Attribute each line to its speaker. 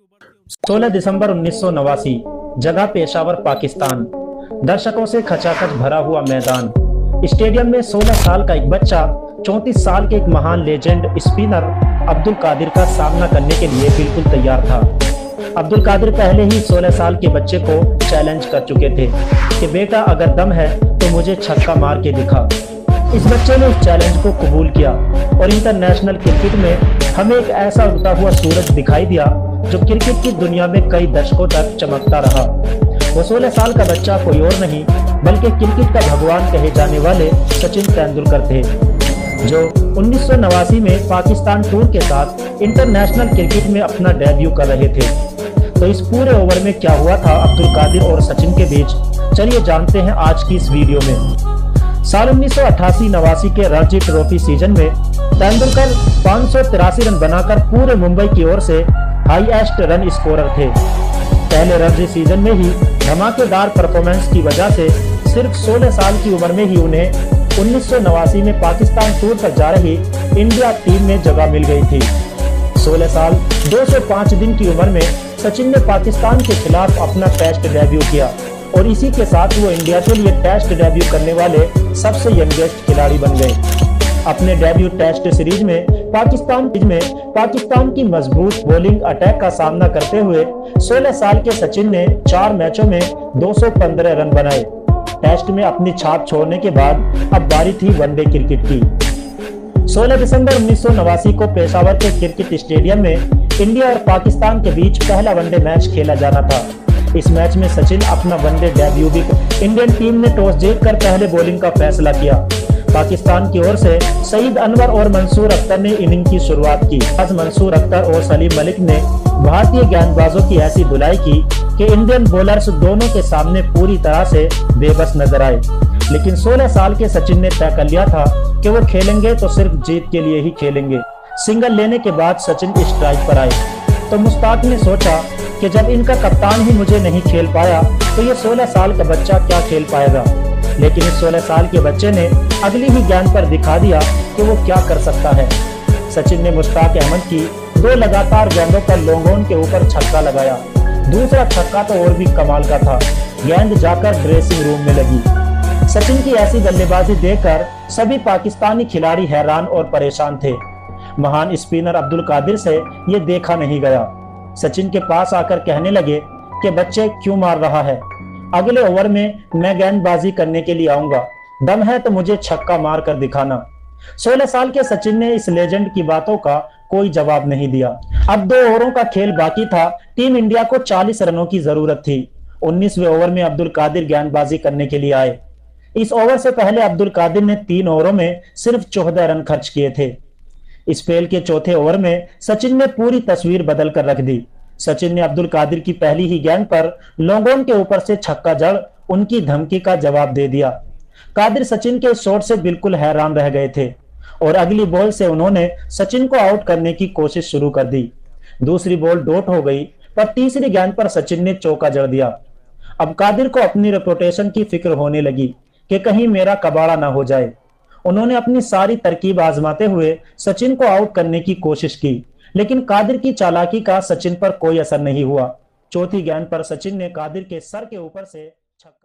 Speaker 1: 16 दिसंबर 1989, जगह पेशावर पाकिस्तान। दर्शकों से खचाखच भरा हुआ मैदान। स्टेडियम में 16 साल का एक बच्चा 34 साल के एक महान लेजेंड स्पिनर अब्दुल कादिर का सामना करने के लिए बिल्कुल तैयार था। अब्दुल कादिर पहले ही 16 साल के बच्चे को चैलेंज कर चुके थे कि बेटा अगर दम है तो मुझे छक्का मार के दिखा। इस बच्चे ने उस चैलेंज को कबूल किया और इंटरनेशनल क्रिकेट में हमें एक ऐसा उगता हुआ सूरज दिखाई दिया जो क्रिकेट की दुनिया में कई दशकों तक चमकता रहा। वो 16 साल का बच्चा कोई और नहीं बल्कि क्रिकेट का भगवान कहे जाने वाले सचिन तेंदुलकर थे, जो 1989 में पाकिस्तान टूर के साथ इंटरनेशनल क्रिकेट में अपना डेब्यू कर रहे थे। तो इस पूरे ओवर में क्या हुआ था अब्दुल कादिर और सचिन के बीच, चलिए जानते हैं आज की इस वीडियो में। साल 1988-89 के रणजी ट्रॉफी सीजन में तेंदुलकर 583 रन बनाकर पूरे मुंबई की ओर से हाईएस्ट रन स्कोरर थे। पहले रणजी सीजन में ही धमाकेदार परफॉर्मेंस की वजह से सिर्फ 16 साल की उम्र में ही उन्हें 1989 में पाकिस्तान टूर पर जा रही इंडिया टीम में जगह मिल गई थी। 16 साल 205 दिन की उम्र में सचिन ने पाकिस्तान के खिलाफ अपना टेस्ट डेब्यू किया और इसी के साथ वो इंडिया के लिए टेस्ट डेब्यू करने वाले सबसे यंगेस्ट खिलाड़ी बन गए। अपने डेब्यू टेस्ट सीरीज में पाकिस्तान की मजबूत बॉलिंग अटैक का सामना करते हुए 16 साल के सचिन ने 4 मैचों में 215 रन बनाए। टेस्ट में अपनी छाप छोड़ने के बाद अब बारी थी वनडे क्रिकेट की। 16 दिसंबर 1989 को पेशावर के क्रिकेट स्टेडियम में इंडिया और पाकिस्तान के बीच पहला वनडे मैच खेला जाना था। इस मैच में सचिन अपना वनडे डेब्यू भी इंडियन टीम ने टॉस जीतकर पहले बॉलिंग का फैसला किया। पाकिस्तान की ओर से सईद अनवर और मंसूर अख्तर ने इनिंग की शुरुआत की। आज मंसूर अख्तर और सलीम मलिक ने भारतीय गेंदबाजों की ऐसी धुलाई की कि इंडियन बॉलर्स दोनों के सामने पूरी तरह से बेबस नजर आए। लेकिन 16 साल के सचिन ने तय कर लिया था कि वो खेलेंगे तो सिर्फ जीत के लिए ही खेलेंगे। सिंगल लेने के बाद सचिन स्ट्राइक पर आए तो मुश्ताक ने सोचा कि जब इनका कप्तान ही मुझे नहीं खेल पाया तो ये 16 साल का बच्चा क्या खेल पाएगा। लेकिन इस 16 साल के बच्चे ने अगली ही गेंद पर दिखा दिया कि वो क्या कर सकता है। सचिन ने मुश्ताक अहमद की 2 लगातार गेंदों पर लॉन्ग ऑन के ऊपर छक्का लगाया। दूसरा छक्का तो और भी कमाल का था, गेंद जाकर ड्रेसिंग रूम में लगी। सचिन की ऐसी बल्लेबाजी देखकर सभी पाकिस्तानी खिलाड़ी हैरान और परेशान थे। महान स्पिनर अब्दुल कादिर से ये देखा नहीं गया। सचिन के पास आकर कहने लगे कि बच्चे क्यों मार रहा है, अगले ओवर में मैं गेंदबाजी करने के लिए आऊंगा, दम है तो मुझे छक्का मार कर दिखाना। 16 साल के सचिन ने इस लेजेंड की बातों का कोई जवाब नहीं दिया। अब 2 ओवरों का खेल बाकी था। टीम इंडिया को 40 रनों की जरूरत थी। 19वें ओवर में अब्दुल कादिर गेंदबाजी करने के लिए आए। इस ओवर से पहले अब्दुल कादिर ने 3 ओवरों में सिर्फ 14 रन खर्च किए थे। इस खेल के चौथे ओवर में सचिन ने पूरी तस्वीर बदल कर रख दी। सचिन ने अब्दुल कादिर की पहली ही गेंद पर लॉन्ग ऑन के ऊपर से छक्का जड़ उनकी धमकी का जवाब दे दिया। कादिर सचिन के शॉट से बिल्कुल हैरान रह गए थे और अगली बॉल से उन्होंने सचिन को आउट करने की कोशिश शुरू कर दी। दूसरी बॉल डॉट हो गई पर तीसरी गेंद पर सचिन ने चौका जड़ दिया। अब कादिर को अपनी रेपुटेशन की फिक्र होने लगी कि कहीं मेरा कबाड़ा ना हो जाए। उन्होंने अपनी सारी तरकीब आजमाते हुए सचिन को आउट करने की कोशिश की, लेकिन कादिर की चालाकी का सचिन पर कोई असर नहीं हुआ। चौथी गेंद पर सचिन ने कादिर के सर के ऊपर से छक्का